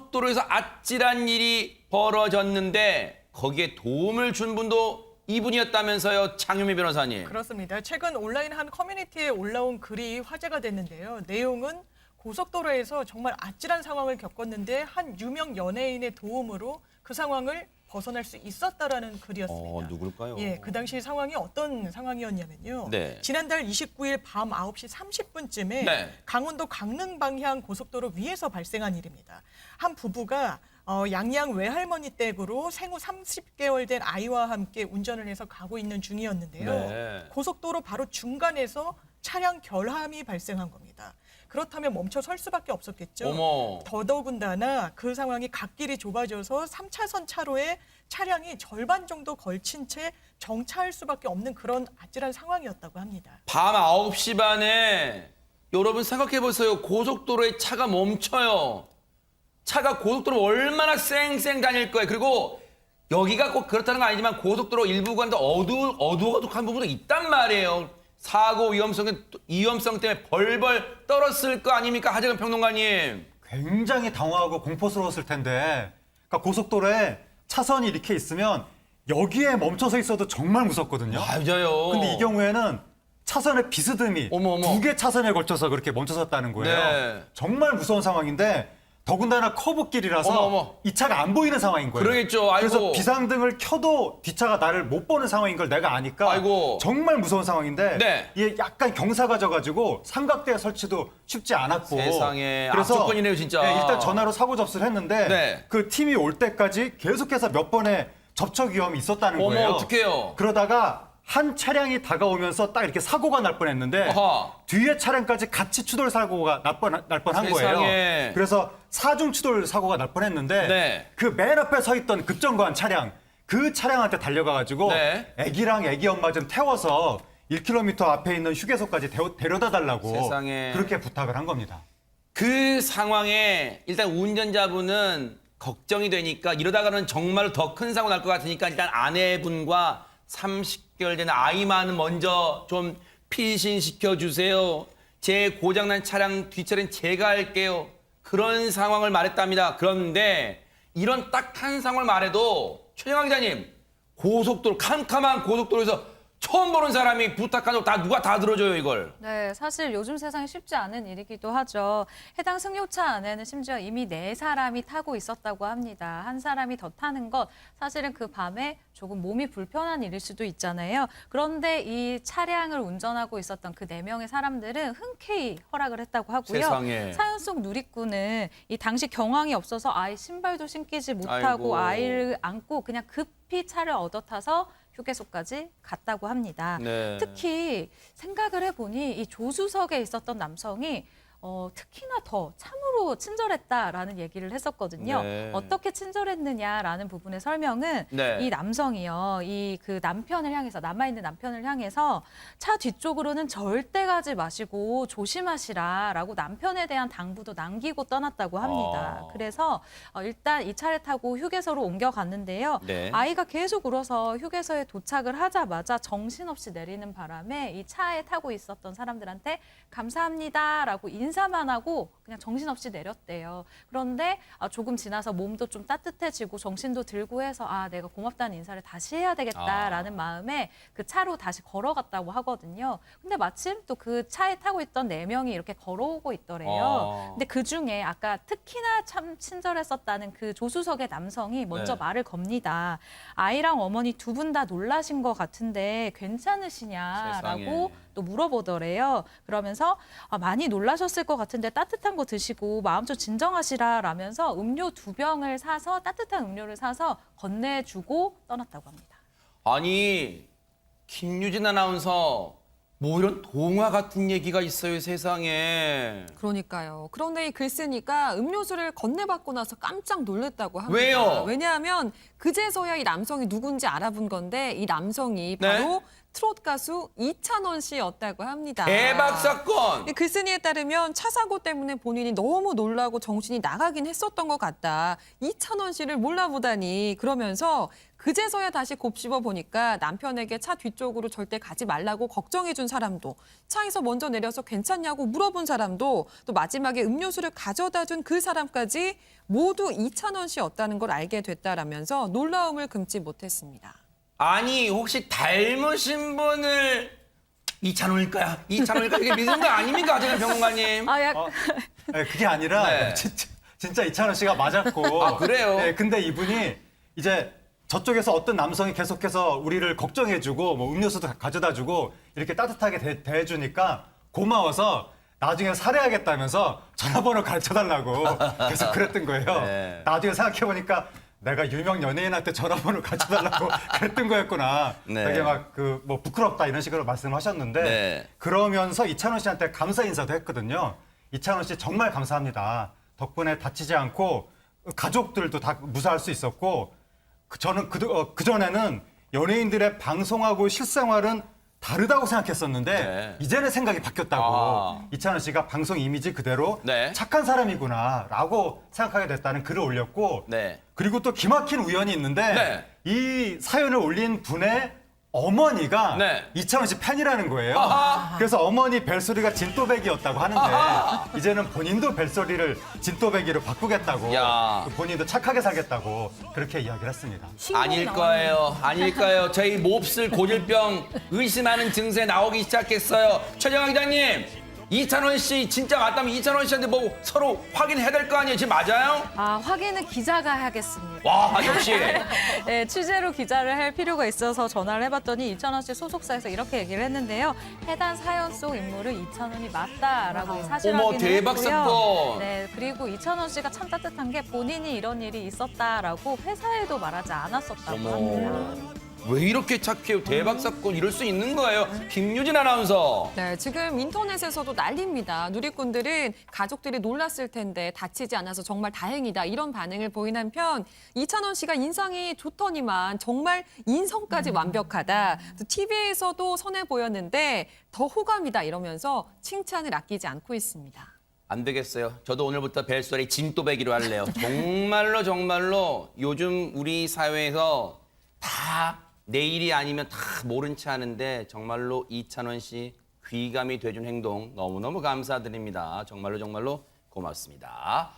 고속도로에서 아찔한 일이 벌어졌는데 거기에 도움을 준 분도 이분이었다면서요, 장유미 변호사님. 그렇습니다. 최근 온라인 한 커뮤니티에 올라온 글이 화제가 됐는데요. 내용은 고속도로에서 정말 아찔한 상황을 겪었는데 한 유명 연예인의 도움으로 그 상황을 벗어날 수 있었다라는 글이었습니다. 누굴까요? 예, 그 당시 상황이 어떤 상황이었냐면요. 네. 지난달 29일 밤 9시 30분쯤에 네. 강원도 강릉 방향 고속도로 위에서 발생한 일입니다. 한 부부가 양양 외할머니 댁으로 생후 30개월 된 아이와 함께 운전을 해서 가고 있는 중이었는데요. 네. 고속도로 바로 중간에서 차량 결함이 발생한 겁니다. 그렇다면 멈춰 설 수밖에 없었겠죠. 어머. 더더군다나 그 상황이 갓길이 좁아져서 3차선 차로에 차량이 절반 정도 걸친 채 정차할 수밖에 없는 그런 아찔한 상황이었다고 합니다. 밤 9시 반에 여러분 생각해보세요. 고속도로에 차가 멈춰요. 차가 고속도로 얼마나 쌩쌩 다닐 거예요. 그리고 여기가 꼭 그렇다는 건 아니지만 고속도로 일부 구간도 어두어둑한 부분도 있단 말이에요. 사고 위험성 때문에 벌벌 떨었을 거 아닙니까, 하재근 평론가님? 굉장히 당황하고 공포스러웠을 텐데, 그러니까 고속도로에 차선이 이렇게 있으면 여기에 멈춰서 있어도 정말 무섭거든요. 맞아요. 근데 이 경우에는 차선의 비스듬히 어머. 두 개 차선에 걸쳐서 그렇게 멈춰섰다는 거예요. 네. 정말 무서운 상황인데 더군다나 커브길이라서 어머. 이 차가 안 보이는 상황인 거예요. 그러겠죠. 아이고. 그래서 비상등을 켜도 뒷차가 나를 못 보는 상황인 걸 내가 아니까 아이고. 정말 무서운 상황인데 네. 이게 약간 경사가 져가지고 삼각대 설치도 쉽지 않았고 세상에, 악조건이네요, 진짜. 네, 일단 전화로 사고 접수를 했는데 네. 그 팀이 올 때까지 계속해서 몇 번의 접촉 위험이 있었다는 어머, 거예요. 어떡해요. 그러다가 한 차량이 다가오면서 딱 이렇게 사고가 날 뻔했는데 어허. 뒤에 차량까지 같이 추돌 사고가 날 뻔한 거예요. 세상에. 그래서 사중 추돌 사고가 날 뻔했는데 네. 그 맨 앞에 서 있던 급정거한 차량, 그 차량한테 달려가가지고 네. 애기랑 애기 엄마 좀 태워서 1km 앞에 있는 휴게소까지 데려다 달라고 세상에. 그렇게 부탁을 한 겁니다. 그 상황에 일단 운전자분은 걱정이 되니까 이러다가는 정말 더 큰 사고 날 것 같으니까 일단 아내분과 30개월 된 아이만 먼저 좀 피신시켜 주세요. 제 고장난 차량 뒷차례는 제가 할게요. 그런 상황을 말했답니다. 그런데 이런 딱 한 상황을 말해도 최정학 기자님, 고속도로, 캄캄한 고속도로에서 처음 보는 사람이 부탁하는 거 누가 다 들어줘요, 이걸. 네, 사실 요즘 세상에 쉽지 않은 일이기도 하죠. 해당 승용차 안에는 심지어 이미 4사람이 타고 있었다고 합니다. 한 사람이 더 타는 것, 사실은 그 밤에 조금 몸이 불편한 일일 수도 있잖아요. 그런데 이 차량을 운전하고 있었던 그 4명의 사람들은 흔쾌히 허락을 했다고 하고요. 세상에. 사연 속 누리꾼은 이 당시 경황이 없어서 아이 신발도 신기지 못하고 아이고. 아이를 안고 그냥 급히 차를 얻어 타서 휴게소까지 갔다고 합니다. 네. 특히 생각을 해보니 이 조수석에 있었던 남성이 특히나 더 참으로 친절했다라는 얘기를 했었거든요. 네. 어떻게 친절했느냐라는 부분의 설명은 네. 이 남성이요, 이 그 남편을 향해서 남아있는 남편을 향해서 차 뒤쪽으로는 절대 가지 마시고 조심하시라라고 남편에 대한 당부도 남기고 떠났다고 합니다. 아. 그래서 일단 이 차를 타고 휴게소로 옮겨갔는데요. 네. 아이가 계속 울어서 휴게소에 도착을 하자마자 정신없이 내리는 바람에 이 차에 타고 있었던 사람들한테 감사합니다라고 인사만 하고 그냥 정신없이 내렸대요. 그런데 조금 지나서 몸도 좀 따뜻해지고 정신도 들고 해서 내가 고맙다는 인사를 다시 해야 되겠다라는 마음에 그 차로 다시 걸어갔다고 하거든요. 근데 마침 또 그 차에 타고 있던 4명이 이렇게 걸어오고 있더래요. 근데 그중에 아까 특히나 참 친절했었다는 그 조수석의 남성이 먼저 네. 말을 겁니다. 아이랑 어머니 두 분 다 놀라신 것 같은데 괜찮으시냐라고 세상에. 또 물어보더래요. 그러면서 많이 놀라셨을 것 같은데 따뜻한 거 드시고 마음 좀 진정하시라라면서 음료 2병을 사서 따뜻한 음료를 사서 건네주고 떠났다고 합니다. 아니, 김유진 아나운서, 뭐 이런 동화 같은 얘기가 있어요, 세상에. 그러니까요. 그런데 이 글 쓰니까 음료수를 건네받고 나서 깜짝 놀랐다고 합니다. 왜요? 왜냐하면 그제서야 이 남성이 누군지 알아본 건데 이 남성이 네? 바로 트롯 가수 이찬원 씨였다고 합니다. 대박 사건. 이 글쓴이에 따르면 차 사고 때문에 본인이 너무 놀라고 정신이 나가긴 했었던 것 같다. 이찬원 씨를 몰라보다니 그러면서 그제서야 다시 곱씹어 보니까 남편에게 차 뒤쪽으로 절대 가지 말라고 걱정해준 사람도, 차에서 먼저 내려서 괜찮냐고 물어본 사람도, 또 마지막에 음료수를 가져다 준 그 사람까지 모두 이찬원 씨였다는 걸 알게 됐다라면서 놀라움을 금치 못했습니다. 아니 혹시 닮으신 분을 이찬원일까요? 이게 믿은 거 아닙니까, 하정현 평론가님? 네, 그게 아니라 네. 진짜 이찬원 씨가 맞았고. 아, 그래요? 네, 근데 이분이 이제 저쪽에서 어떤 남성이 계속해서 우리를 걱정해주고 뭐 음료수도 가져다주고 이렇게 따뜻하게 대해주니까 고마워서 나중에 살해하겠다면서 전화번호 가르쳐달라고 계속 그랬던 거예요. 네. 나중에 생각해보니까 내가 유명 연예인한테 전화번호 가르쳐달라고 그랬던 거였구나. 네. 되게 막 그 뭐 부끄럽다 이런 식으로 말씀하셨는데 네. 그러면서 이찬원 씨한테 감사 인사도 했거든요. 이찬원 씨 정말 감사합니다. 덕분에 다치지 않고 가족들도 다 무사할 수 있었고 저는 그전에는 연예인들의 방송하고 실생활은 다르다고 생각했었는데 네. 이제는 생각이 바뀌었다고. 아. 이찬원 씨가 방송 이미지 그대로 네. 착한 사람이구나라고 생각하게 됐다는 글을 올렸고 네. 그리고 또 기막힌 우연이 있는데 네. 이 사연을 올린 분의 어머니가 네. 이찬원 씨 팬이라는 거예요. 아하. 그래서 어머니 벨소리가 진또배기였다고 하는데 아하. 이제는 본인도 벨소리를 진또배기로 바꾸겠다고 야. 본인도 착하게 살겠다고 그렇게 이야기를 했습니다. 아닐 거예요. 아닐 거예요. 저희 몹쓸 고질병 의심하는 증세 나오기 시작했어요. 최정화 기자님, 이찬원 씨 진짜 맞다면 이찬원 씨한테 뭐 서로 확인해야 될 거 아니에요? 지금 맞아요? 확인은 기자가 하겠습니다. 와, 역시. 네, 취재로 기자를 할 필요가 있어서 전화를 해봤더니 이찬원 씨 소속사에서 이렇게 얘기를 했는데요. 해당 사연 속 인물은 이찬원이 맞다라고 이 사실 어머, 확인을 대박 했고요. 사건. 네, 그리고 이찬원 씨가 참 따뜻한 게 본인이 이런 일이 있었다라고 회사에도 말하지 않았었다고 어머. 합니다. 왜 이렇게 착해요? 대박 사건 이럴 수 있는 거예요. 김유진 아나운서. 네, 지금 인터넷에서도 난립니다. 누리꾼들은 가족들이 놀랐을 텐데 다치지 않아서 정말 다행이다 이런 반응을 보인 한편 이찬원 씨가 인상이 좋더니만 정말 인성까지 완벽하다. TV에서도 선해 보였는데 더 호감이다 이러면서 칭찬을 아끼지 않고 있습니다. 안 되겠어요. 저도 오늘부터 벨소리 진또배기로 할래요. 정말로 요즘 우리 사회에서 다 내일이 아니면 다 모른 체 하는데 정말로 이찬원 씨 귀감이 돼준 행동 너무너무 감사드립니다. 정말로 고맙습니다.